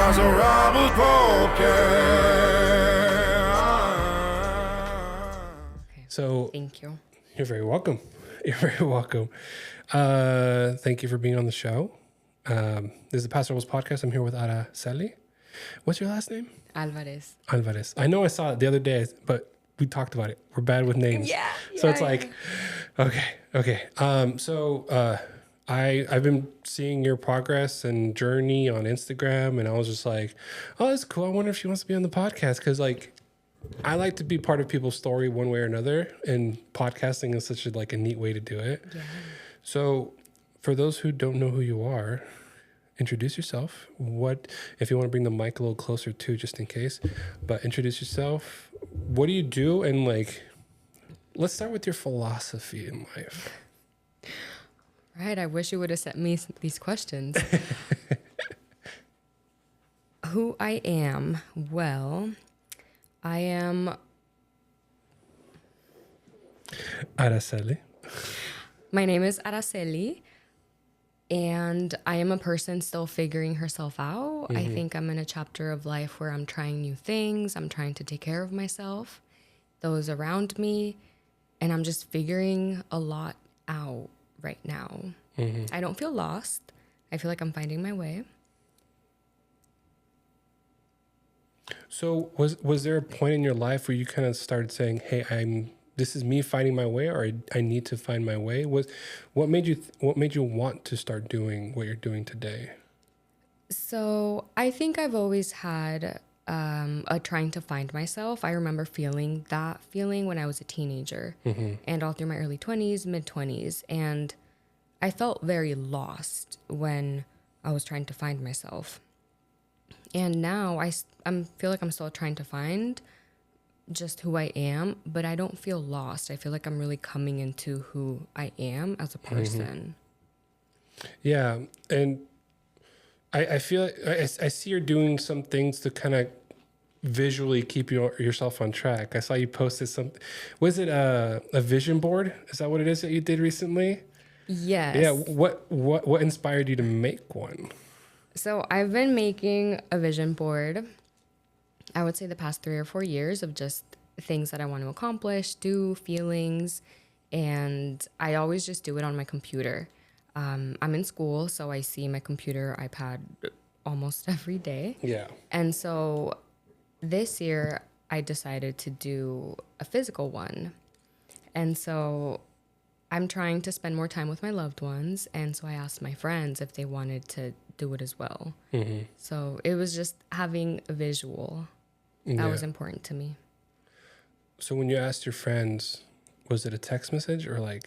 Paso Robles Podcast. So Thank you. You're very welcome. You're very welcome. Thank you for being on the show. This is the Paso Robles Podcast. I'm here with Aracely. What's your last name? Alvarez. Alvarez. I know I saw it the other day, but we talked about it. We're bad with names. Yeah. So it's like, okay. I've been seeing your progress and journey on Instagram, and I was just like, oh, that's cool. I wonder if she wants to be on the podcast, because like I like to be part of people's story one way or another, and podcasting is such a neat way to do it. Yeah. So for those who don't know who you are, introduce yourself. What, if you want to bring the mic a little closer too, just in case, but introduce yourself. What do you do? And let's start with your philosophy in life. Right. I wish you would have sent me these questions. Who I am? Well, I am Aracely. My name is Aracely, and I am a person still figuring herself out. I think I'm in a chapter of life where I'm trying new things. I'm trying to take care of myself, those around me, and I'm just figuring a lot out right now. I don't feel lost. I feel like I'm finding my way. So was there a point in your life where you kind of started saying, hey, this is me finding my way, or I need to find my way? What made you want to start doing what you're doing today? So I think I've always had a trying to find myself. I remember feeling that feeling when I was a teenager and all through my early 20s, mid 20s. And I felt very lost when I was trying to find myself. And now I feel like I'm still trying to find just who I am, but I don't feel lost. I feel like I'm really coming into who I am as a person. Yeah. And I feel like I see you're doing some things to kind of visually keep yourself on track. I saw you posted something. Was it a vision board? Is that what it is that you did recently? Yes. Yeah. What inspired you to make one? So I've been making a vision board, I would say the past 3 or 4 years, of just things that I want to accomplish, do, feelings, and I always just do it on my computer. I'm in school, so I see my computer, iPad almost every day. Yeah. And so this year I decided to do a physical one. And so I'm trying to spend more time with my loved ones, and so I asked my friends if they wanted to do it as well. So it was just having a visual that was important to me. So when you asked your friends, was it a text message or a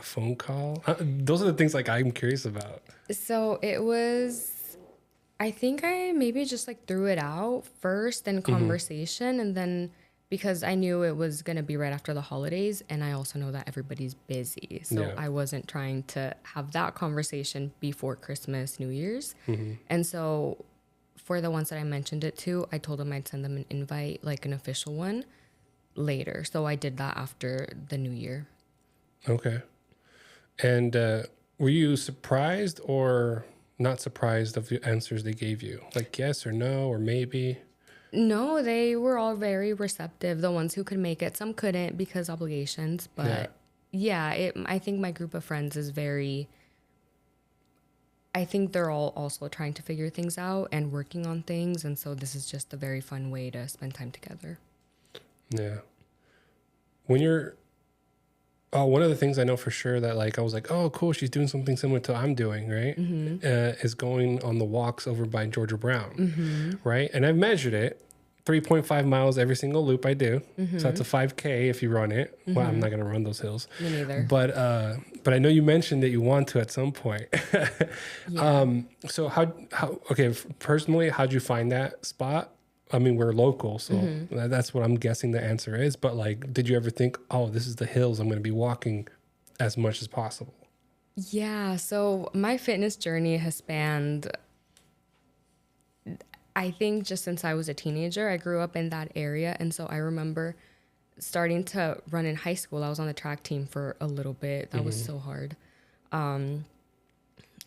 phone call? Those are the things I'm curious about. So it was, I think I maybe just threw it out first in conversation, and then because I knew it was going to be right after the holidays, and I also know that everybody's busy. So I wasn't trying to have that conversation before Christmas, New Year's. And so for the ones that I mentioned it to, I told them I'd send them an invite, an official one, later. So I did that after the New Year. Okay. And were you surprised or not surprised of the answers they gave you? Yes or no or maybe? No, they were all very receptive. The ones who could make it, some couldn't because obligations. But I think my group of friends is very, I think they're all also trying to figure things out and working on things. And so this is just a very fun way to spend time together. Yeah. When you're, one of the things I know for sure that I was like, oh, cool, she's doing something similar to what I'm doing, right? Is going on the walks over by Georgia Brown, right? And I've measured it, 3.5 miles every single loop I do. So that's a 5K if you run it. Well, I'm not going to run those hills. Me neither. But I know you mentioned that you want to at some point. So personally, how'd you find that spot? I mean, we're local, so that's what I'm guessing the answer is. But did you ever think, oh, this is the hills I'm going to be walking as much as possible? Yeah. So my fitness journey has spanned, I think, just since I was a teenager. I grew up in that area. And so I remember starting to run in high school. I was on the track team for a little bit. That was so hard.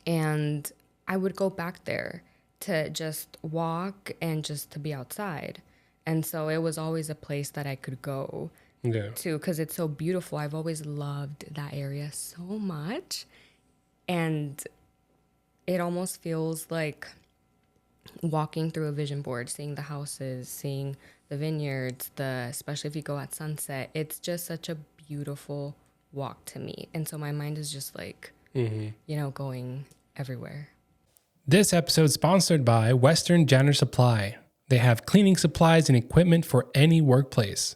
And I would go back there. to just walk and just to be outside. And so it was always a place that I could go to because it's so beautiful. I've always loved that area so much. And it almost feels like walking through a vision board, seeing the houses, seeing the vineyards, especially if you go at sunset. It's just such a beautiful walk to me. And so my mind is just like, going everywhere. This episode is sponsored by Western Janitor Supply. They have cleaning supplies and equipment for any workplace.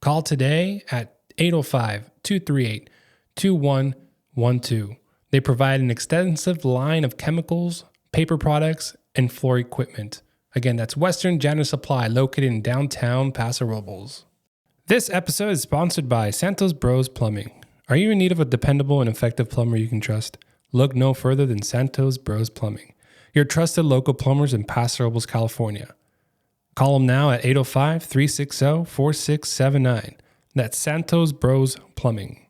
Call today at 805-238-2112. They provide an extensive line of chemicals, paper products, and floor equipment. Again, that's Western Janitor Supply, located in downtown Paso Robles. This episode is sponsored by Santos Bros Plumbing. Are you in need of a dependable and effective plumber you can trust? Look no further than Santos Bros Plumbing, your trusted local plumbers in Paso Robles, California. Call them now at 805-360-4679. That's Santos Bros Plumbing.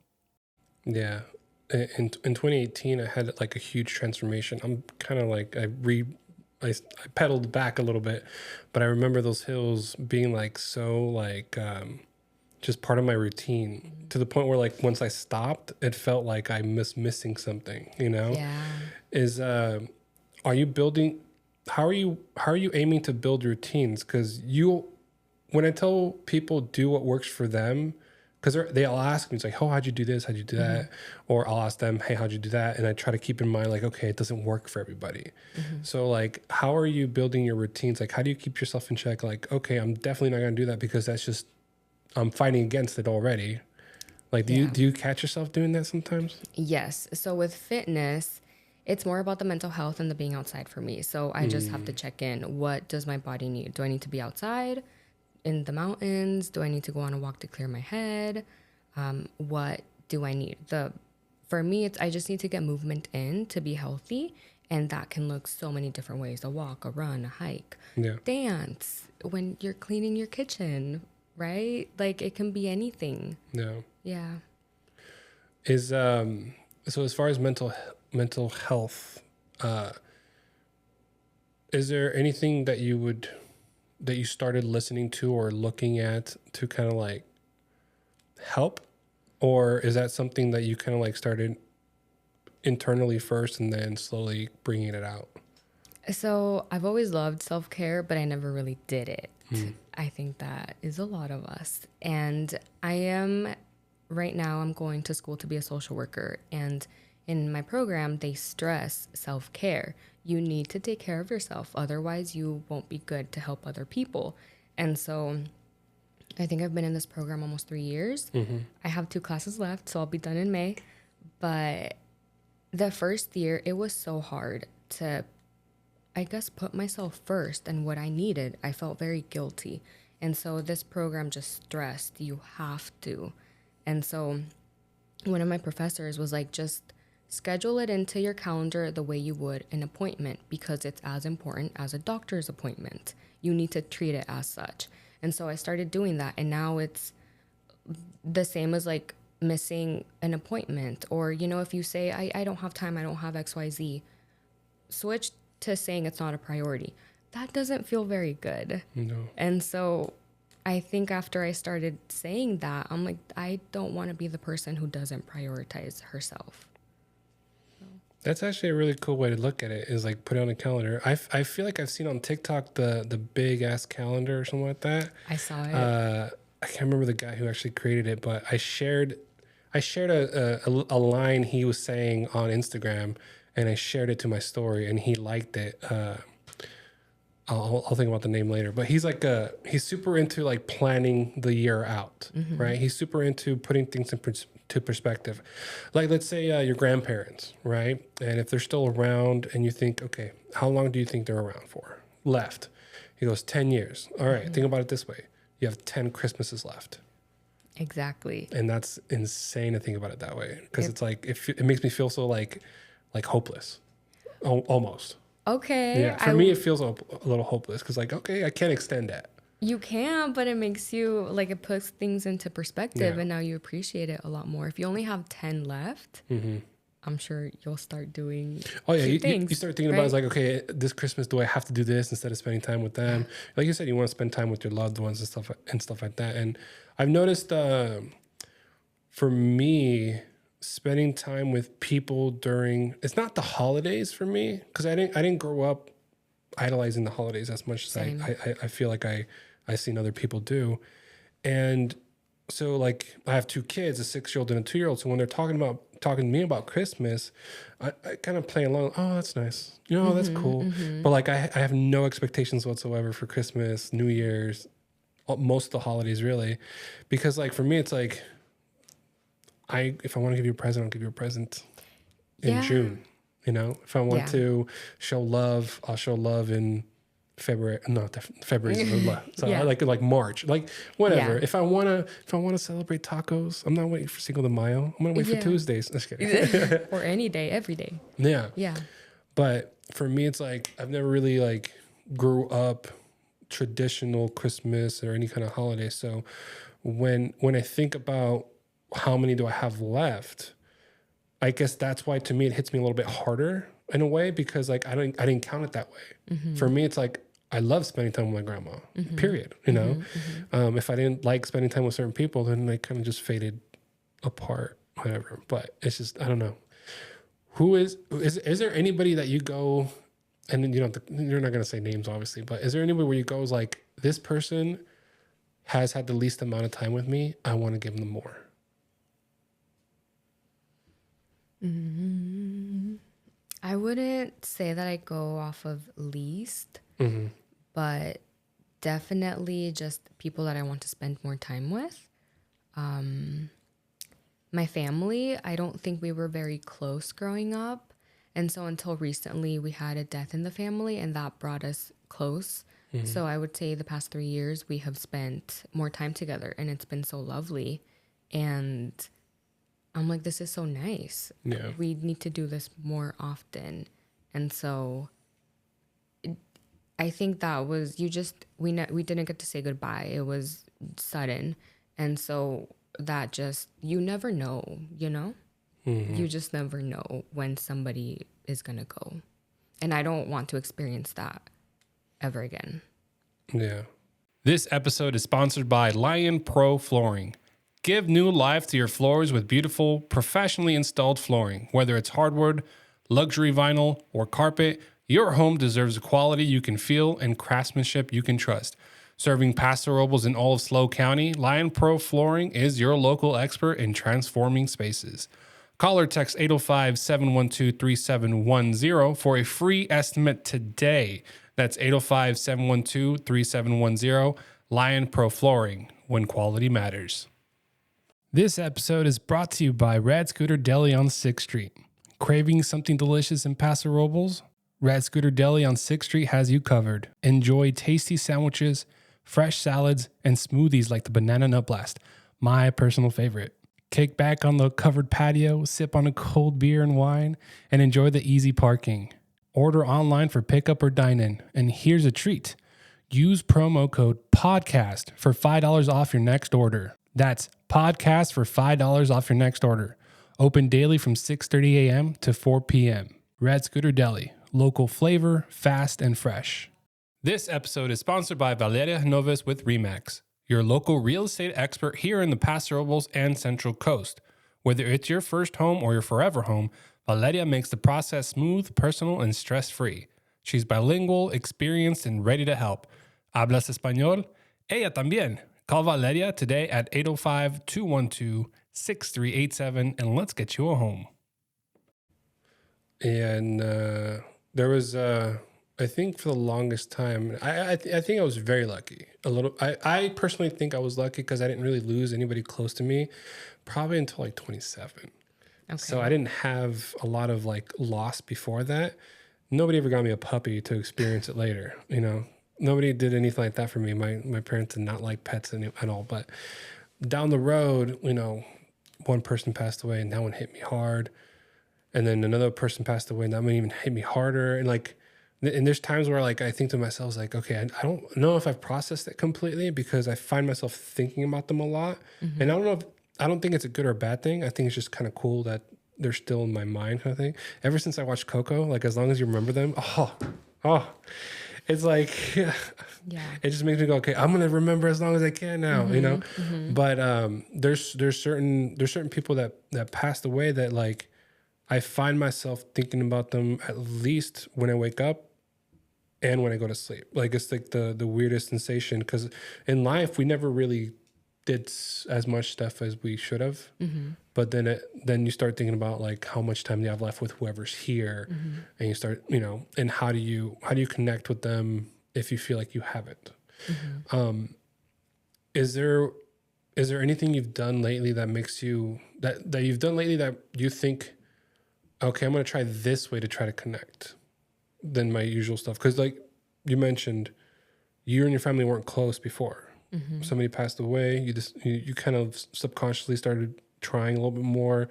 Yeah. In 2018, I had like a huge transformation. I'm kind of like, I pedaled back a little bit, but I remember those hills being like so like just part of my routine, to the point where like once I stopped, it felt like I missing something, Yeah. Are you building, how are you aiming to build routines? Because when I tell people do what works for them, because they'll ask me, it's like, oh, how'd you do this? How'd you do that? Or I'll ask them, hey, how'd you do that? And I try to keep in mind, like, okay, it doesn't work for everybody. So like, how are you building your routines? Like, how do you keep yourself in check? Like, okay, I'm definitely not going to do that because that's just, I'm fighting against it already. Like, do you catch yourself doing that sometimes? Yes. So with fitness, it's more about the mental health and the being outside for me. So I just have to check in. What does my body need? Do I need to be outside in the mountains? Do I need to go on a walk to clear my head? What do I need? For me, I just need to get movement in to be healthy. And that can look so many different ways: a walk, a run, a hike, dance, when you're cleaning your kitchen, right? Like, it can be anything. Yeah. So as far as mental health, is there anything that you started listening to or looking at to kind of like help? Or is that something that you kind of like started internally first and then slowly bringing it out? So I've always loved self-care, but I never really did it. I think that is a lot of us. And right now I'm going to school to be a social worker. And in my program, they stress self-care. You need to take care of yourself. Otherwise, you won't be good to help other people. And so I think I've been in this program almost 3 years. I have 2 classes left, so I'll be done in May. But the first year, it was so hard to, I guess, put myself first and what I needed. I felt very guilty. And so this program just stressed, you have to. And so one of my professors was like, just schedule it into your calendar the way you would an appointment, because it's as important as a doctor's appointment. You need to treat it as such. And so I started doing that. And now it's the same as like missing an appointment. Or, if you say, I don't have time, I don't have XYZ, switch to saying it's not a priority. That doesn't feel very good. No. And so I think after I started saying that, I'm like, I don't want to be the person who doesn't prioritize herself. That's actually a really cool way to look at it, is like put it on a calendar. I feel like I've seen on TikTok the big ass calendar or something like that. I saw it. I can't remember the guy who actually created it, but I shared a line he was saying on Instagram, and I shared it to my story, and he liked it. I'll think about the name later, but he's he's super into like planning the year out, right? He's super into putting things into perspective. Like, let's say your grandparents, right? And if they're still around and you think, okay, how long do you think they're around for? Left. He goes, 10 years. All right, think about it this way. You have 10 Christmases left. Exactly. And that's insane to think about it that way. Because it's like, it makes me feel so like hopeless, almost. Okay. Yeah, for me, it feels a little hopeless because, like, okay, I can't extend that. You can, but it makes you, like, it puts things into perspective, and now you appreciate it a lot more. If you only have 10 left, I'm sure you'll start doing Oh yeah, you things, start thinking right? about it's like, okay, this Christmas, do I have to do this instead of spending time with them? Yeah. Like you said, you want to spend time with your loved ones and stuff like that. And I've noticed, for me, spending time with people during it's not the holidays for me because I didn't grow up idolizing the holidays as much as Same. I feel like I seen other people do. And so like I have two kids, a 6-year-old and a 2-year-old. So when they're talking to me about Christmas, I kind of play along. Oh, that's nice. You know, that's cool. But like I have no expectations whatsoever for Christmas, New Year's, most of the holidays really. Because like for me, it's like if I want to give you a present, I'll give you a present in June. You know, if I want to show love, I'll show love in February. No, February is love. So I like March, like whatever. Yeah. If I wanna celebrate tacos, I'm not waiting for Cinco de Mayo. I'm gonna wait for Tuesdays. Just kidding. Or any day, every day. Yeah. Yeah. But for me, it's like I've never really like grew up traditional Christmas or any kind of holiday. So when I think about how many do I have left, I guess that's why to me it hits me a little bit harder in a way because like I didn't count it that way. For me, it's like I love spending time with my grandma. Period. You know, if I didn't like spending time with certain people, then they kind of just faded apart. Whatever. But it's just I don't know. Is there anybody that you go and then you're not gonna say names obviously, but is there anybody where you go is like this person has had the least amount of time with me? I want to give them more. I wouldn't say that I go off of least, but definitely just people that I want to spend more time with. My family, I don't think we were very close growing up. And so until recently, we had a death in the family and that brought us close. So I would say the past 3 years, we have spent more time together and it's been so lovely. And I'm like, this is so nice. Yeah. We need to do this more often. And so I think that was, we didn't get to say goodbye. It was sudden. And so that just, you never know, you know? You just never know when somebody is going to go. And I don't want to experience that ever again. Yeah. This episode is sponsored by Lion Pro Flooring. Give new life to your floors with beautiful, professionally installed flooring. Whether it's hardwood, luxury vinyl, or carpet, your home deserves a quality you can feel and craftsmanship you can trust. Serving Paso Robles in all of SLO County, Lion Pro Flooring is your local expert in transforming spaces. Call or text 805-712-3710 for a free estimate today. That's 805-712-3710. Lion Pro Flooring, when quality matters. This episode is brought to you by Rad Scooter Deli on 6th Street. Craving something delicious in Paso Robles? Rad Scooter Deli on 6th Street has you covered. Enjoy tasty sandwiches, fresh salads, and smoothies like the Banana Nut Blast, my personal favorite. Kick back on the covered patio, sip on a cold beer and wine, and enjoy the easy parking. Order online for pickup or dine-in. And here's a treat. Use promo code PODCAST for $5 off your next order. That's PODCAST for $5 off your next order. Open daily from 6:30 a.m. to 4 p.m. Rad Scooter Deli. Local flavor, fast and fresh. This episode is sponsored by Valeria Noves with RE/MAX, your local real estate expert here in the Paso Robles and Central Coast. Whether it's your first home or your forever home, Valeria makes the process smooth, personal, and stress-free. She's bilingual, experienced, and ready to help. ¿Hablas español? Ella también. Call Valeria today at 805-212-6387 and let's get you a home. And there was, I think for the longest time, I think I was very lucky. I personally think I was lucky because I didn't really lose anybody close to me probably until like 27. Okay. So I didn't have a lot of like loss before that. Nobody ever got me a puppy to experience it later, you know. Nobody did anything like that for me. My parents did not like pets at all. But down the road, you know, one person passed away and that one hit me hard. And then another person passed away and that one even hit me harder. And like, and there's times where like I think to myself, like, okay, I don't know if I've processed it completely because I find myself thinking about them a lot. And I don't think it's a good or bad thing. I think it's just kind of cool that they're still in my mind kind of thing. Ever since I watched Coco, like as long as you remember them, it's like Yeah. it just makes me go, okay, I'm gonna remember as long as I can now, you know. But there's certain people that passed away that like I find myself thinking about them at least when I wake up and when I go to sleep. Like it's like the weirdest sensation, because in life we never really did as much stuff as we should have. But then you start thinking about like how much time do you have left with whoever's here, and you start, you know, and how do you connect with them if you feel like you haven't. Is there anything you've done lately that makes you that you've done lately that you think, okay, I'm gonna try this way to try to connect than my usual stuff? Because like you mentioned, you and your family weren't close before. Somebody passed away. You kind of subconsciously started trying a little bit more.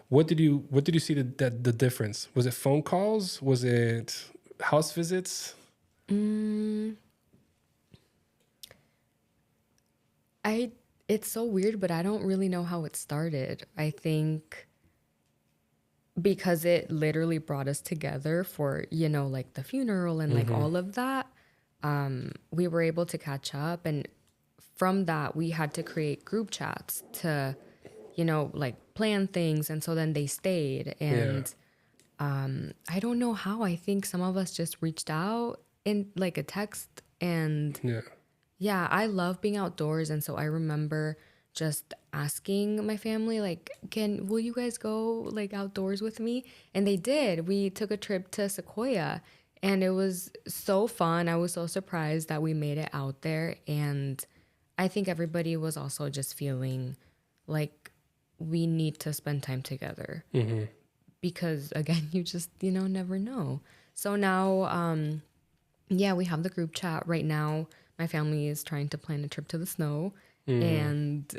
What did you see the difference? Was it phone calls? Was it house visits? It's so weird, but I don't really know how it started. I think because it literally brought us together for, you know, like the funeral and like all of that, we were able to catch up. And from that, we had to create group chats to, you know, like plan things. And so then they stayed. And I don't know how. I think some of us just reached out in like a text. And yeah, I love being outdoors. And so I remember just asking my family, like, will you guys go like outdoors with me? And they did. We took a trip to Sequoia and it was so fun. I was so surprised that we made it out there. And I think everybody was also just feeling like we need to spend time together because again, you just, you know, never know. So now, we have the group chat right now. My family is trying to plan a trip to the snow and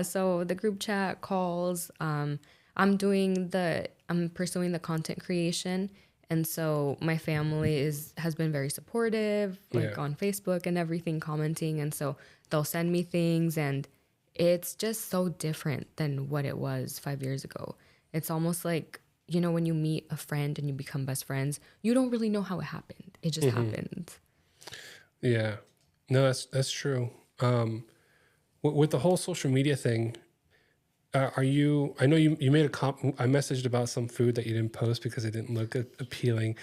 so the group chat calls, I'm pursuing the content creation. And so my family has been very supportive, like on Facebook and everything, commenting. And so they'll send me things and it's just so different than what it was 5 years ago. It's almost like, you know, when you meet a friend and you become best friends, you don't really know how it happened. It just happened. Yeah, no, that's true. With the whole social media thing, I know you made I messaged about some food that you didn't post because it didn't look appealing.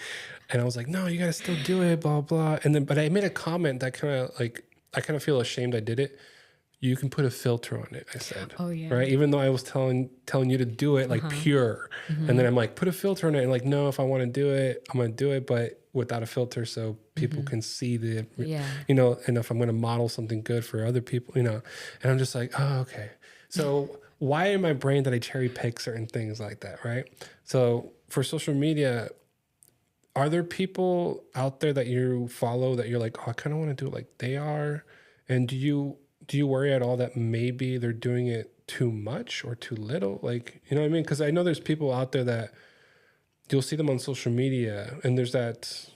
And I was like, no, you got to still do it, blah, blah. And then, but I made a comment that I kind of feel ashamed I did it. You can put a filter on it, I said. Oh, yeah. Right? Even though I was telling you to do it like pure. And then I'm like, put a filter on it. And like, no, if I want to do it, I'm going to do it, but without a filter so people can see you know, and if I'm going to model something good for other people, you know. And I'm just like, oh, okay. So why in my brain did I cherry pick certain things like that, right? So for social media, are there people out there that you follow that you're like, oh, I kind of want to do it like they are? And do you worry at all that maybe they're doing it too much or too little? Like, you know what I mean? Because I know there's people out there that you'll see them on social media and there's that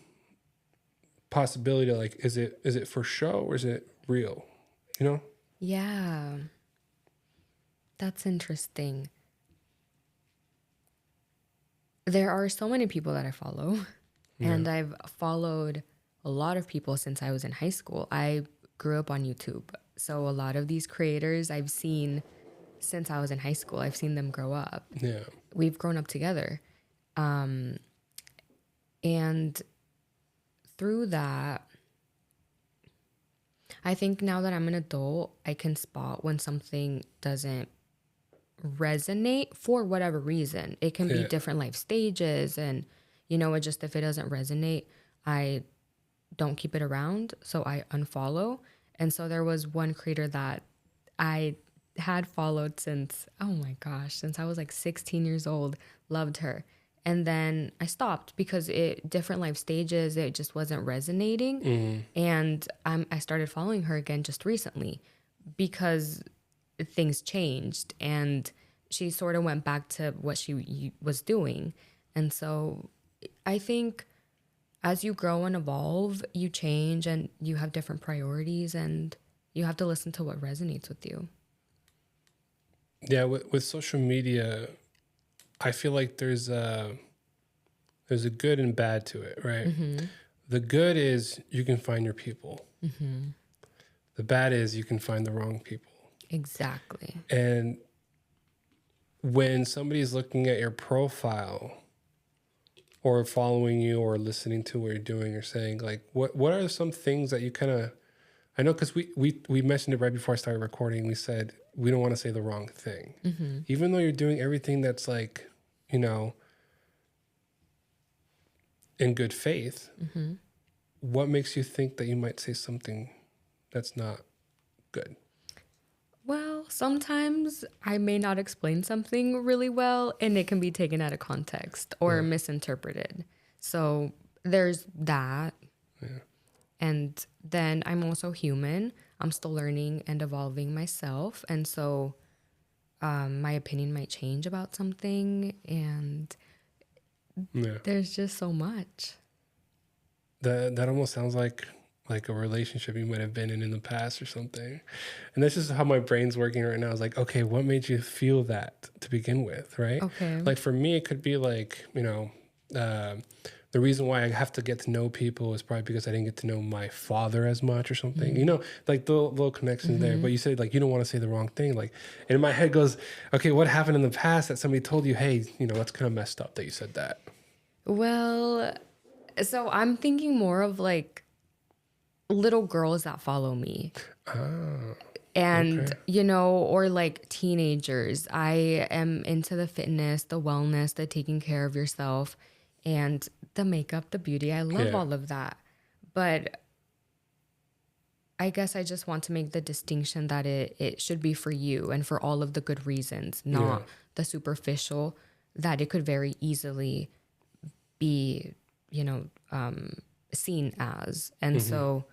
possibility of like, is it for show or is it real? You know? Yeah. That's interesting. There are so many people that I follow, and I've followed a lot of people since I was in high school. I grew up on YouTube. So a lot of these creators I've seen since I was in high school. I've seen them grow up. Yeah. We've grown up together. And through that, I think now that I'm an adult, I can spot when something doesn't resonate for whatever reason. It can be different life stages, and you know, if it doesn't resonate, I don't keep it around, so I unfollow. And so there was one creator that I had followed since I was like 16 years old, loved her. And then I stopped because different life stages, it just wasn't resonating. And I started following her again just recently because things changed and she sort of went back to what she was doing. And so I think as you grow and evolve, you change and you have different priorities and you have to listen to what resonates with you. Yeah, with social media, I feel like there's a good and bad to it, right? The good is you can find your people. The bad is you can find the wrong people. Exactly. And when somebody's looking at your profile or following you or listening to what you're doing or saying, like, what are some things that you kind of, I know, because we mentioned it right before I started recording. We said we don't want to say the wrong thing. Even though you're doing everything that's like, you know, in good faith, what makes you think that you might say something that's not good? Well, sometimes I may not explain something really well and it can be taken out of context or misinterpreted. So there's that. Yeah. And then I'm also human. I'm still learning and evolving myself. And so my opinion might change about something. And there's just so much. That almost sounds like a relationship you might have been in the past or something. And this is how my brain's working right now. It's like, okay, what made you feel that to begin with, right? Okay. Like for me, it could be like, you know, the reason why I have to get to know people is probably because I didn't get to know my father as much or something. You know, like the little connections there. But you said like, you don't want to say the wrong thing. Like, and in my head goes, okay, what happened in the past that somebody told you, hey, you know, that's kind of messed up that you said that? Well, so I'm thinking more of like little girls that follow me. And, you know, or like teenagers. I am into the fitness, the wellness, the taking care of yourself, and the makeup, the beauty. I love all of that. But I guess I just want to make the distinction that it should be for you and for all of the good reasons, not the superficial, that it could very easily be, you know, seen as. And so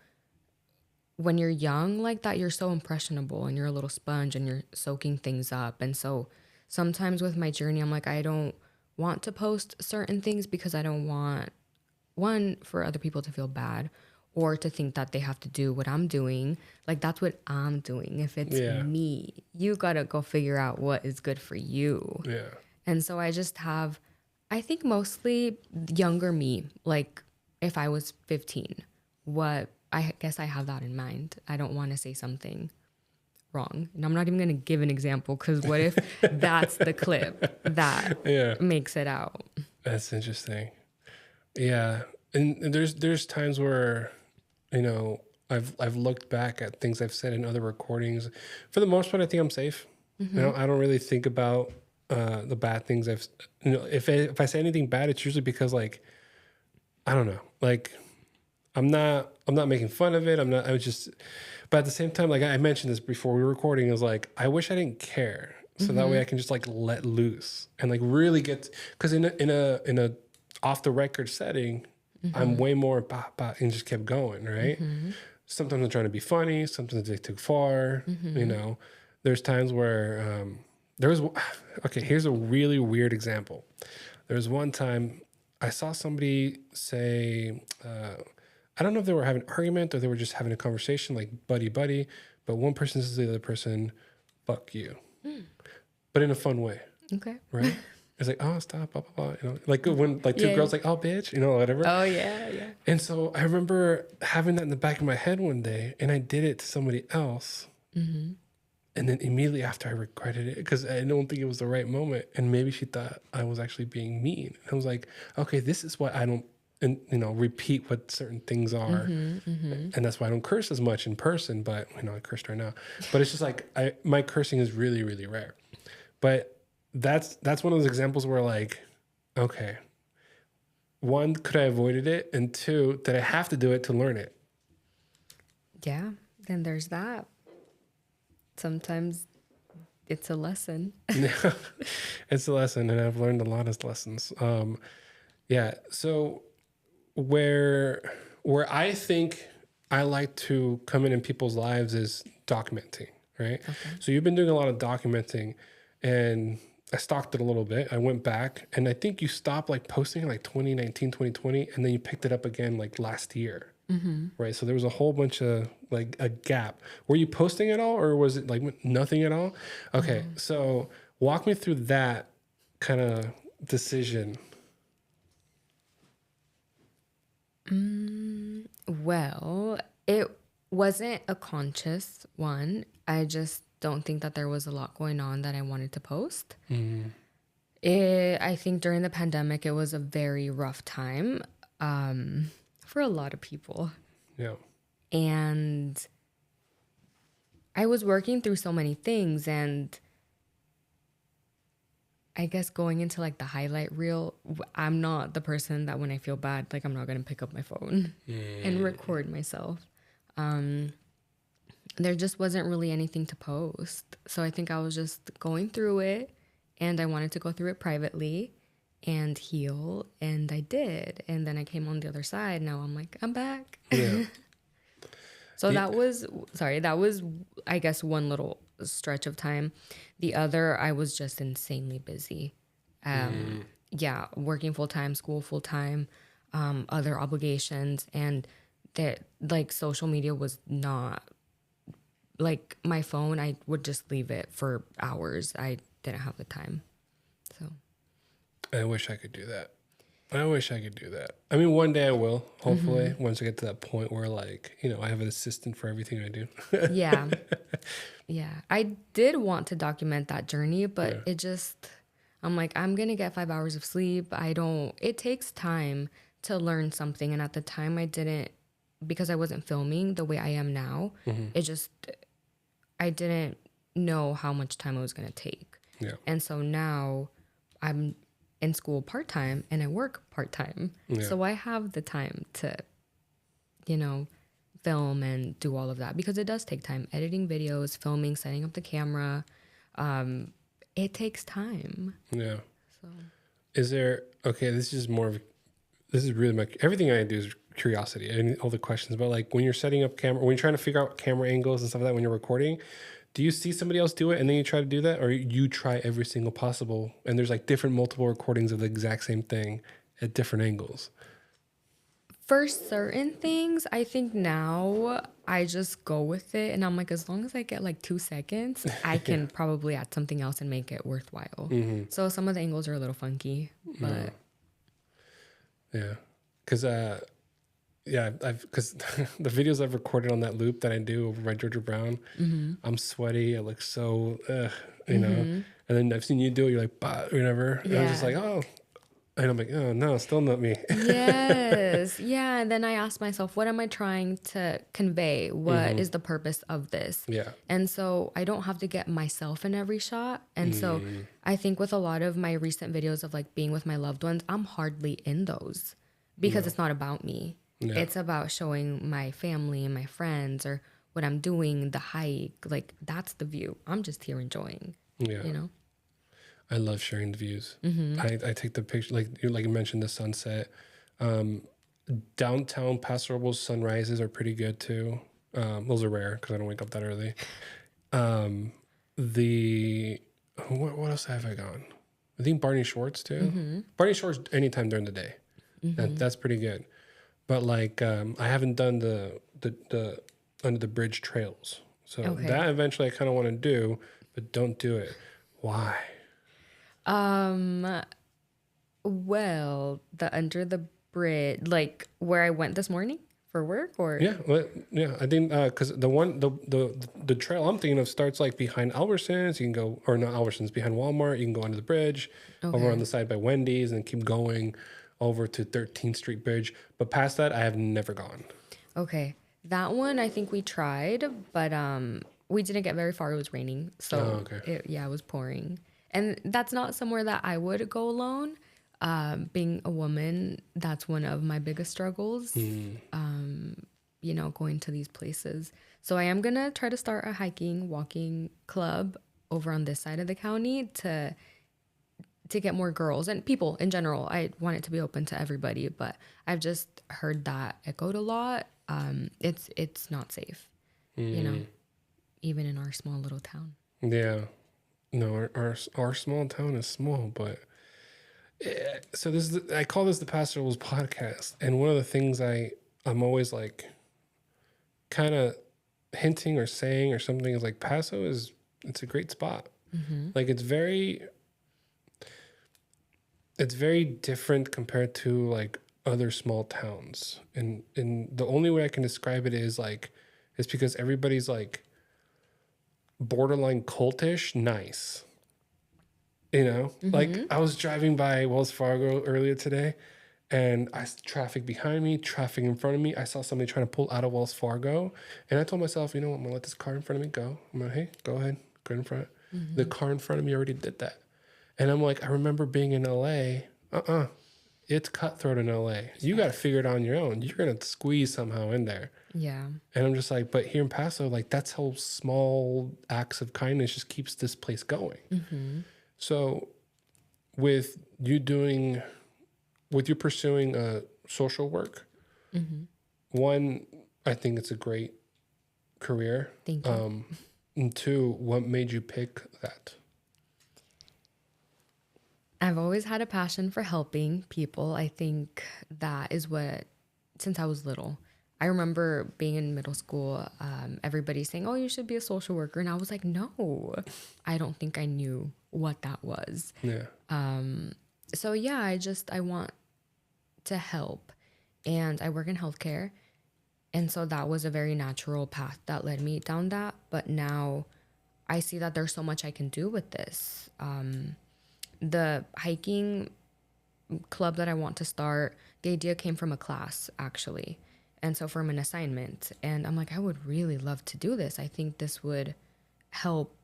when you're young like that, you're so impressionable and you're a little sponge and you're soaking things up. And so sometimes with my journey, I'm like, I don't want to post certain things because I don't want, one, for other people to feel bad or to think that they have to do what I'm doing. Like, that's what I'm doing. If it's me, you got to go figure out what is good for you. Yeah. And so I just have, I think mostly younger me, like if I was 15, I guess I have that in mind. I don't want to say something wrong. And I'm not even going to give an example because what if that's the clip that makes it out? That's interesting. Yeah. And there's times where, you know, I've looked back at things I've said in other recordings. For the most part, I think I'm safe. You know, I don't really think about the bad things I've, you know, if I say anything bad, it's usually because like, I don't know, like I'm not making fun of it. But at the same time, like I mentioned this before we were recording, it was like, I wish I didn't care. So that way I can just like let loose and like really get, cause in a off the record setting, I'm way more bah, and just kept going. Right. Sometimes I'm trying to be funny. Sometimes I take too far, you know, there's times where, here's a really weird example. There was one time I saw somebody say, I don't know if they were having an argument or they were just having a conversation like buddy, but one person says to the other person, fuck you. But in a fun way. Okay. Right? It's like, oh, stop, blah, blah, blah. You know, like when like two girls like, oh, bitch, you know, whatever. Oh, yeah, yeah. And so I remember having that in the back of my head one day and I did it to somebody else. And then immediately after I regretted it because I don't think it was the right moment. And maybe she thought I was actually being mean. And I was like, okay, this is why I don't, you know, repeat what certain things are. And that's why I don't curse as much in person, but you know, I cursed right now. But it's just like, my cursing is really, really rare. But that's one of those examples where like, okay, one, could I avoided it? And two, did I have to do it to learn it? Yeah, then there's that. Sometimes it's a lesson. It's a lesson, and I've learned a lot of lessons. So where I think I like to come in people's lives is documenting, right? Okay. So you've been doing a lot of documenting, and I stalked it a little bit. I went back, and I think you stopped like posting like 2019, 2020, and then you picked it up again like last year. Right. So there was a whole bunch of like a gap. Were you posting at all or was it like nothing at all? Okay. So walk me through that kind of decision? Well, it wasn't a conscious one. I just don't think that there was a lot going on that I wanted to post. I think during the pandemic, it was a very rough time for a lot of people. Yeah. And I was working through so many things, and I guess going into like the highlight reel, I'm not the person that when I feel bad, like I'm not going to pick up my phone and record myself. There just wasn't really anything to post. So I think I was just going through it, and I wanted to go through it privately and heal, and I did. And then I came on the other side. Now I'm like, I'm back. Yeah. So that was, I guess, one little stretch of time. The other, I was just insanely busy. Yeah, working full-time, school full-time, other obligations. And that, like, social media was not, like, my phone, I would just leave it for hours. I didn't have the time. So I wish I could do that. I mean, one day I will, hopefully, once I get to that point where, like, you know, I have an assistant for everything I do. yeah. Yeah. I did want to document that journey, but it just, I'm like, I'm going to get 5 hours of sleep. It takes time to learn something. And at the time I didn't, because I wasn't filming the way I am now, I didn't know how much time it was going to take. Yeah. And so now I'm in school part-time and I work part-time. Yeah. So I have the time to, you know, film and do all of that, because it does take time. Editing videos, filming, setting up the camera. It takes time. Yeah. So Is there, okay, this is really my, everything I do is curiosity and all the questions, but like when you're setting up camera, when you're trying to figure out camera angles and stuff like that, when you're recording, do you see somebody else do it and then you try to do that, or you try every single possible and there's like different multiple recordings of the exact same thing at different angles? for certain things, I think now I just go with it, and I'm like, as long as I get like 2 seconds, I can probably add something else and make it worthwhile. So some of the angles are a little funky, but yeah, because because the videos I've recorded on that loop that I do over by Georgia Brown, I'm sweaty. I look so, you know. And then I've seen you do it. You're like, bah, whatever. And I'm just like, oh, and I'm like, oh no, still not me. yes, yeah. And then I asked myself, what am I trying to convey? What is the purpose of this? Yeah. And so I don't have to get myself in every shot. And so I think with a lot of my recent videos of like being with my loved ones, I'm hardly in those because it's not about me. Yeah. It's about showing my family and my friends or what I'm doing, the hike. Like, that's the view. I'm just here enjoying, Yeah. you know? I love sharing the views. I take the picture, like you mentioned, the sunset. Downtown Paso Robles sunrises are pretty good too. Those are rare because I don't wake up that early. What else have I gone? I think Barney Shorts too. Barney Shorts anytime during the day. That's pretty good. But like I haven't done the under the bridge trails. So that eventually I kind of want to do, but don't do it. Why? Well, the under the bridge, like where I went this morning for work, or I think because the trail I'm thinking of starts like behind Albertsons. You can go, or not Albertsons, behind Walmart. You can go under the bridge, over on the side by Wendy's, and keep going over to 13th Street Bridge. But past that, I have never gone. Okay, that one I think we tried, but we didn't get very far. It was raining, so it was pouring. And that's not somewhere that I would go alone. Being a woman, that's one of my biggest struggles, you know, going to these places. So I am going to try to start a hiking, walking club over on this side of the county to get more girls and people in general. I want it to be open to everybody, but I've just heard that echoed a lot. It's not safe, you know, even in our small little town. Yeah. No, our small town is small, but so I call this the Paso Robles Podcast, and one of the things I'm always like kind of hinting or saying or something is like it's a great spot. Like it's very, it's very different compared to like other small towns. And the only way I can describe it is like, it's because everybody's like borderline cultish nice. You know, like I was driving by Wells Fargo earlier today and traffic behind me, traffic in front of me. I saw somebody trying to pull out of Wells Fargo. And I told myself, you know what, I'm going to let this car in front of me go. I'm like, hey, go ahead, go in front. The car in front of me already did that. And I'm like, I remember being in LA. It's cutthroat in LA. You got to figure it out on your own. You're going to squeeze somehow in there. Yeah. And I'm just like, but here in Paso, like that's how small acts of kindness just keeps this place going. So with you pursuing social work, one, I think it's a great career. Thank you. And two, what made you pick that? I've always had a passion for helping people. I think that is what, since I was little, I remember being in middle school, everybody saying, oh, you should be a social worker. And I was like, no, I don't think I knew what that was. Yeah. So yeah, I want to help, and I work in healthcare. And so that was a very natural path that led me down that. But now I see that there's so much I can do with this. The hiking club that I want to start, the idea came from a class actually. And so from an assignment, and I'm like, I would really love to do this. I think this would help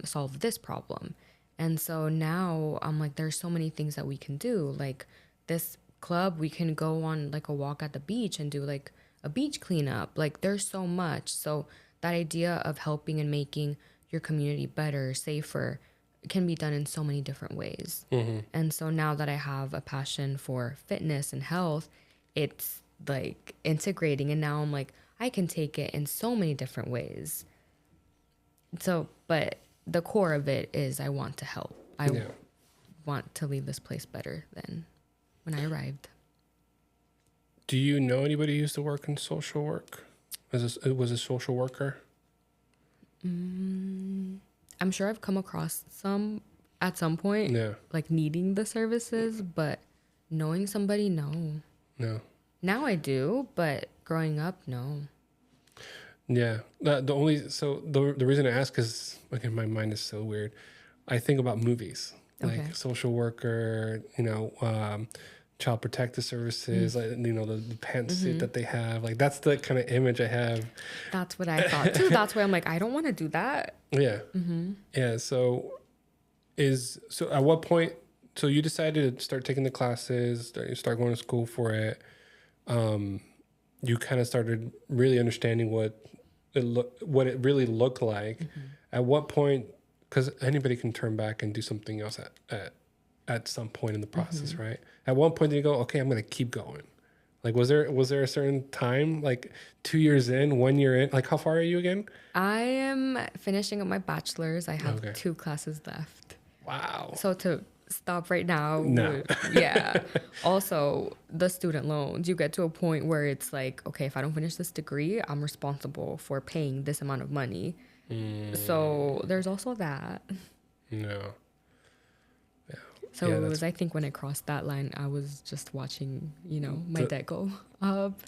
solve this problem. And so now I'm like, there's so many things that we can do. Like this club, we can go on like a walk at the beach and do like a beach cleanup. Like there's so much. So that idea of helping and making your community better, safer, can be done in so many different ways. And so now that I have a passion for fitness and health, it's like integrating, and now I'm like, I can take it in so many different ways. So, but the core of it is I want to help. I want to leave this place better than when I arrived. Do you know anybody who used to work in social work? Was a social worker? I'm sure I've come across some at some point, like needing the services, but knowing somebody, no. Now I do, but growing up, no. Yeah. The reason I ask is, again, my mind is so weird. I think about movies, like social worker, child protective services, like, the pantsuit that they have. Like, that's the kind of image I have. That's what I thought too. That's why I'm like, I don't want to do that. Yeah. Yeah. So at what point, so you decided to start taking the classes, start going to school for it. You kind of started really understanding what it really looked like. At what point, because anybody can turn back and do something else at some point in the process, right? At one point did you go, okay, I'm going to keep going? Like, was there a certain time, like 2 years in, 1 year in? Like, how far are you again? I am finishing up my bachelor's. I have 2 classes left. Wow. So to stop right now. No. Yeah. Also, the student loans, you get to a point where it's like, okay, if I don't finish this degree, I'm responsible for paying this amount of money. So there's also that. No. Yeah. So it was, I think when I crossed that line, I was just watching, my debt go up.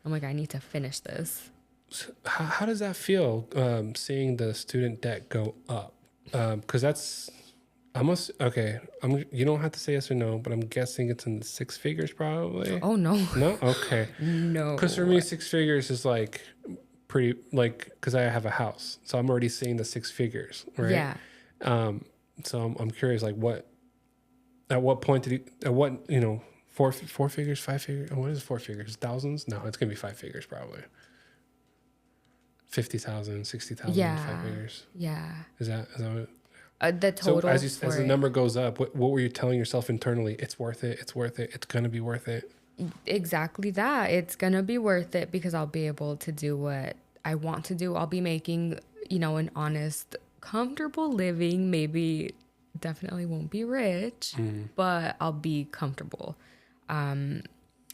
I'm like, I need to finish this. So how does that feel, seeing the student debt go up? Because that's almost, okay, you don't have to say yes or no, but I'm guessing it's in the 6 figures probably. Oh, no. No? Okay. No. Because for me, 6 figures is like pretty, like, because I have a house. So I'm already seeing the 6 figures, right? Yeah. So I'm curious, like, at what point did he, 4 figures, 5 figures? What is 4 figures? Thousands? No, it's going to be 5 figures probably. 50,000, 60,000, 5 figures. Yeah. Is that what? The total. So as the number goes up, what were you telling yourself internally? It's worth it. It's worth it. It's going to be worth it. Exactly that. It's going to be worth it because I'll be able to do what I want to do. I'll be making, an honest, comfortable living. Maybe definitely won't be rich, but I'll be comfortable.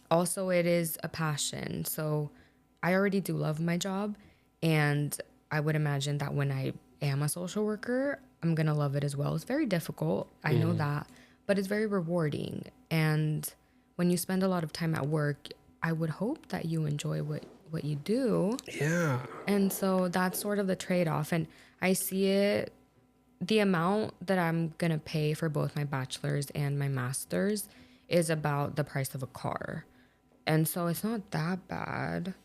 Also, it is a passion. So I already do love my job. And I would imagine that when I am a social worker, I'm going to love it as well. It's very difficult. I know that. but it's very rewarding. And when you spend a lot of time at work, I would hope that you enjoy what you do. Yeah. And so that's sort of the trade-off. And I see it, the amount that I'm going to pay for both my bachelor's and my master's is about the price of a car. And so it's not that bad.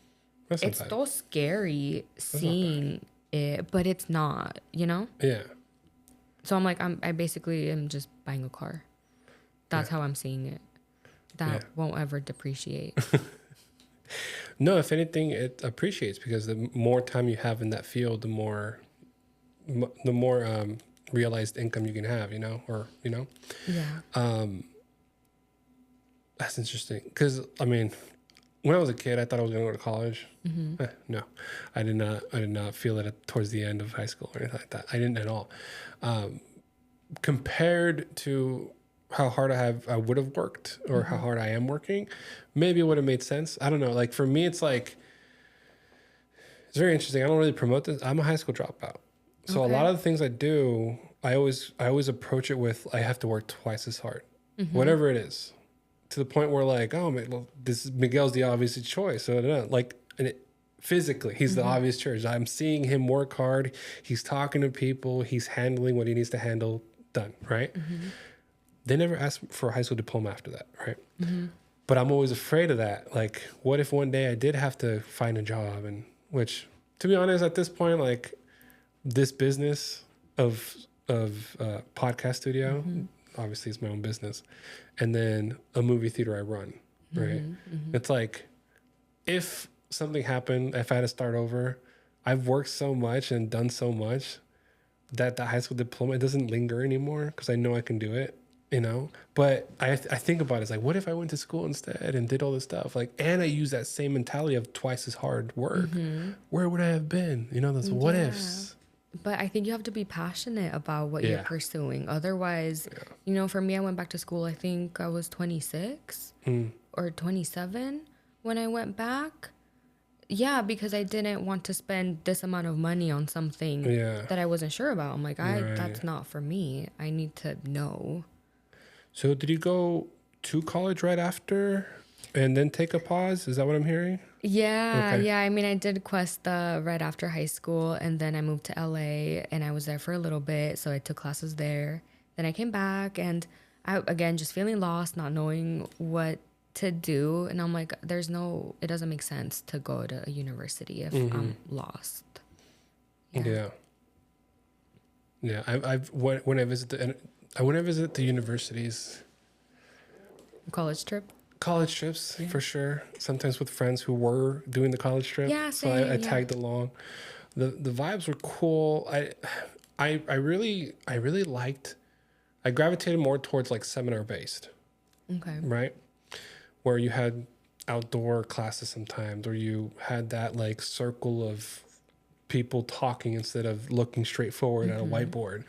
It's still scary seeing it, but it's not, you know? Yeah. So I'm like, I basically am just buying a car. That's how I'm seeing it. That won't ever depreciate. No, if anything, it appreciates because the more time you have in that field, the more realized income you can have, you know, or, you know? Yeah. That's interesting. Because, I mean, when I was a kid, I thought I was going to go to college. No, I did not feel it towards the end of high school or anything like that. I didn't at all. Compared to how hard I would have worked or how hard I am working, maybe it would have made sense. I don't know. Like for me, it's like, it's very interesting. I don't really promote this. I'm a high school dropout. So a lot of the things I do, I always approach it with, I have to work twice as hard, whatever it is, to the point where like, oh, well, this is Miguel's the obvious choice. So like, physically, he's the obvious choice. I'm seeing him work hard. He's talking to people. He's handling what he needs to handle. Done. Right. They never asked for a high school diploma after that. Right. But I'm always afraid of that. Like, what if one day I did have to find a job? And which, to be honest, at this point, like this business of podcast studio, obviously it's my own business, and then a movie theater I run. Right. It's like, if something happened, if I had to start over, I've worked so much and done so much that the high school diploma, it doesn't linger anymore because I know I can do it, you know? But I think about it, it's like, what if I went to school instead and did all this stuff? Like, and I use that same mentality of twice as hard work. Where would I have been? You know, those what ifs. But I think you have to be passionate about what you're pursuing. Otherwise, you know, for me, I went back to school, I think I was 26 or 27 when I went back. Yeah, because I didn't want to spend this amount of money on something that I wasn't sure about. I'm like, that's not for me. I need to know. So did you go to college right after and then take a pause? Is that what I'm hearing? Yeah, yeah. I mean, I did Cuesta right after high school, and then I moved to LA, and I was there for a little bit, so I took classes there. Then I came back, and I, again, just feeling lost, not knowing what to do, and I'm like, it doesn't make sense to go to a university if I'm lost. Yeah. When I visit the universities, college trips for sure, sometimes with friends who were doing the college trip, so I tagged along. The vibes were cool. I really liked, I gravitated more towards like seminar based, right, where you had outdoor classes sometimes, or you had that like circle of people talking instead of looking straight forward at a whiteboard.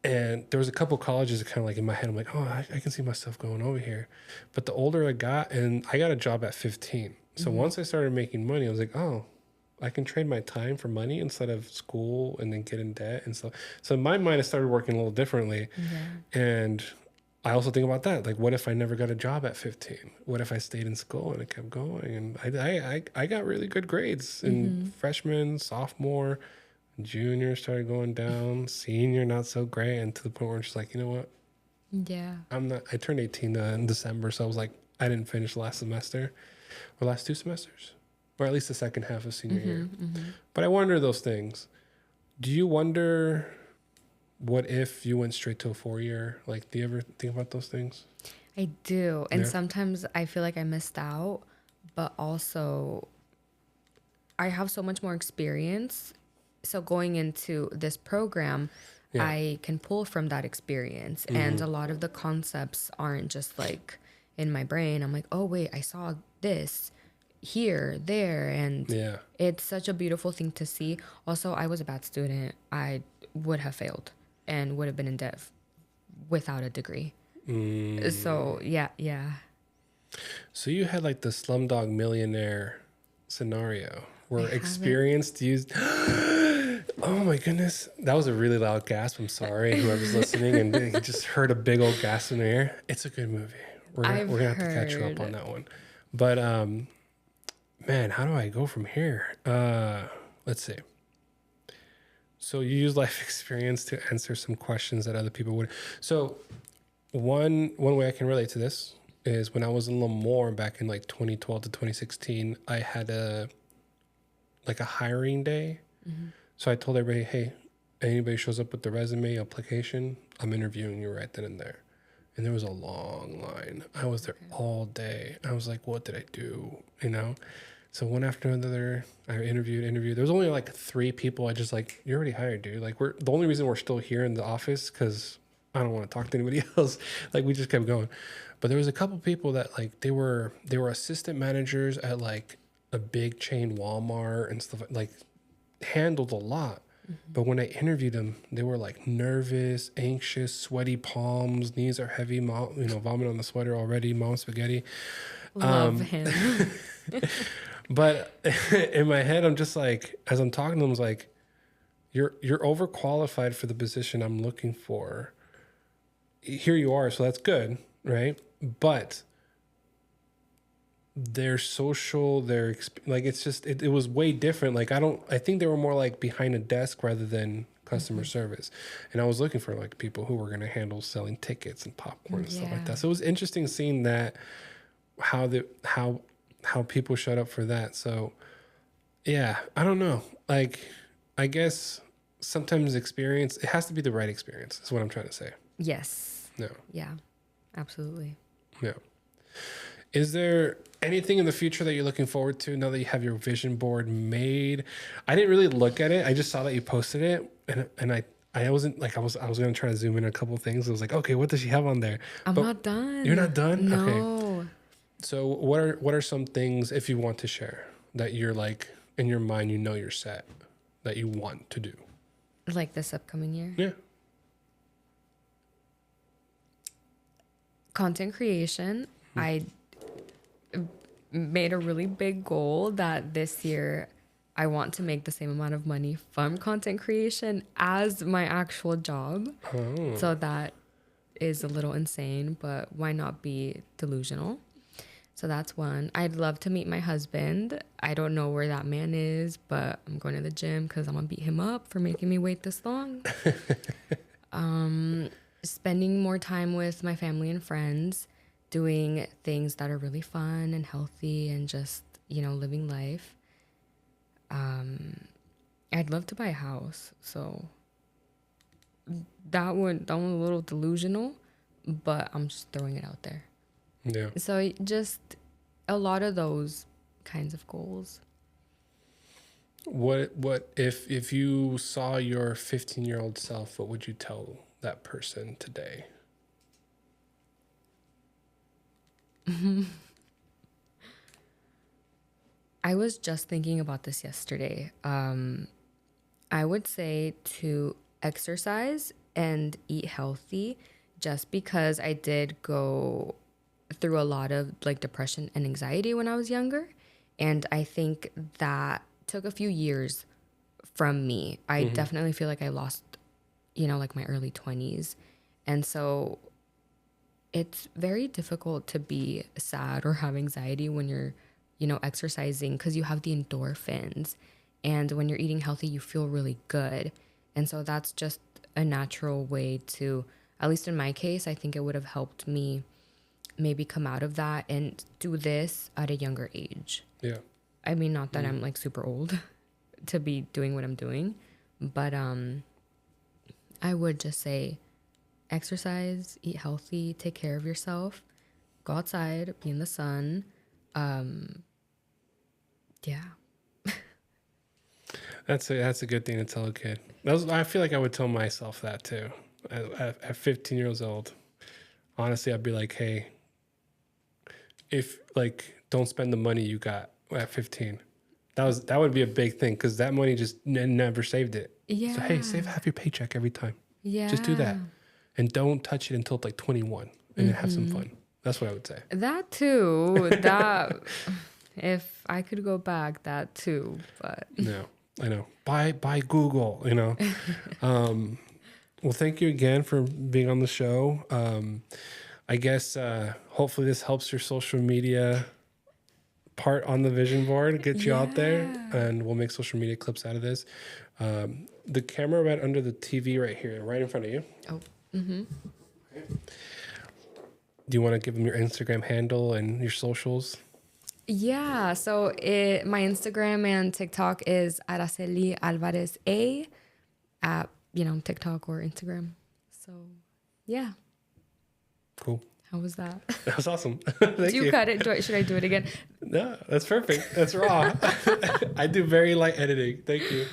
And there was a couple colleges that kind of like in my head, I'm like, oh, I can see myself going over here. But the older I got, and I got a job at 15. So once I started making money, I was like, oh, I can trade my time for money instead of school and then get in debt and stuff. So in my mind, I started working a little differently. And I also think about that. Like, what if I never got a job at 15? What if I stayed in school and I kept going? And I got really good grades in freshman, sophomore, junior started going down, senior not so great, and to the point where I'm just like, you know what? Yeah. I turned 18 in December, so I was like, I didn't finish last semester or last 2 semesters, or at least the second half of senior year. But I wonder those things. Do you wonder what if you went straight to a 4-year? Like, do you ever think about those things? I do. And sometimes I feel like I missed out, but also I have so much more experience. So going into this program, I can pull from that experience. And a lot of the concepts aren't just like in my brain. I'm like, oh, wait, I saw this here, there. And it's such a beautiful thing to see. Also, I was a bad student. I would have failed and would have been in debt without a degree. So, yeah. So you had like the Slumdog Millionaire scenario where experienced used... Oh my goodness. That was a really loud gasp. I'm sorry, whoever's listening, and he just heard a big old gasp in the air. It's a good movie. We're gonna have to catch you up on that one. But man, how do I go from here? Let's see. So you use life experience to answer some questions that other people would. So one way I can relate to this is when I was in Lemoore back in like 2012 to 2016, I had a hiring day. Mm-hmm. So I told everybody, hey, anybody shows up with the resume application, I'm interviewing you right then and there. And there was a long line. I was there all day. I was like, what did I do? You know? So one after another, I interviewed. There was only like 3 people. I just like, you're already hired, dude. Like the only reason we're still here in the office, because I don't want to talk to anybody else. Like we just kept going. But there was a couple people that like, they were assistant managers at like a big chain Walmart and stuff, like handled a lot. Mm-hmm. But when I interviewed them, they were like nervous, anxious, sweaty palms, knees are heavy, vomit on the sweater already, mom spaghetti. Love him. But in my head, I'm just like, as I'm talking to them, I was like, you're overqualified for the position I'm looking for. Here you are, so that's good, right? But their social, like, it's just, it was way different. Like, I think they were more like behind a desk rather than customer mm-hmm. service. And I was looking for like people who were going to handle selling tickets and popcorn and stuff like that. So it was interesting seeing that, how people showed up for that. So yeah, I don't know. Like, I guess sometimes experience, it has to be the right experience is what I'm trying to say. Yes. No. Yeah, absolutely. Yeah. Is there anything in the future that you're looking forward to now that you have your vision board made? I didn't really look at it. I just saw that you posted it, and I wasn't like I was going to try to zoom in a couple things. I was like, okay, what does she have on there? I'm not done. You're not done? No. Okay. So what are some things, if you want to share, that you're like in your mind, you're set, that you want to do? Like this upcoming year? Yeah. Content creation. I made a really big goal that this year I want to make the same amount of money from content creation as my actual job. Oh. So that is a little insane, but why not be delusional? So that's one. I'd love to meet my husband. I don't know where that man is, but I'm going to the gym because I'm going to beat him up for making me wait this long. Spending more time with my family and friends, doing things that are really fun and healthy and just, living life. I'd love to buy a house. So that one a little delusional, but I'm just throwing it out there. Yeah. So just a lot of those kinds of goals. What if you saw your 15-year-old self, what would you tell that person today? I was just thinking about this yesterday. I would say to exercise and eat healthy, just because I did go through a lot of like depression and anxiety when I was younger. And I think that took a few years from me. I mm-hmm. definitely feel like I lost, like my early 20s. And so it's very difficult to be sad or have anxiety when you're, exercising, because you have the endorphins. And when you're eating healthy, you feel really good. And so that's just a natural way to, at least in my case, I think it would have helped me maybe come out of that and do this at a younger age. Yeah. I mean, not that I'm like super old to be doing what I'm doing, but I would just say exercise, eat healthy, take care of yourself, go outside, be in the sun. Yeah. That's a good thing to tell a kid. I feel like I would tell myself that too. At 15 years old, honestly, I'd be like, hey, if like, don't spend the money you got at 15. That would be a big thing, because that money just never saved it. Yeah. So hey, save half your paycheck every time. Yeah. Just do that, and don't touch it until like 21, and then have some fun. That's what I would say. That too. That if I could go back, that too. But no. I know. Buy Google, you know. Well, thank you again for being on the show. I guess hopefully this helps your social media part on the vision board, get you out there, and we'll make social media clips out of this. The camera right under the TV right here, right in front of you. Oh, mm-hmm. Okay. Do you want to give them your Instagram handle and your socials? Yeah, so my Instagram and TikTok is Aracely Alvarez A at, TikTok or Instagram. So, yeah. Cool. How was that? That was awesome. Thank Do you cut it? Should I do it again? No, that's perfect. That's raw. I do very light editing. Thank you.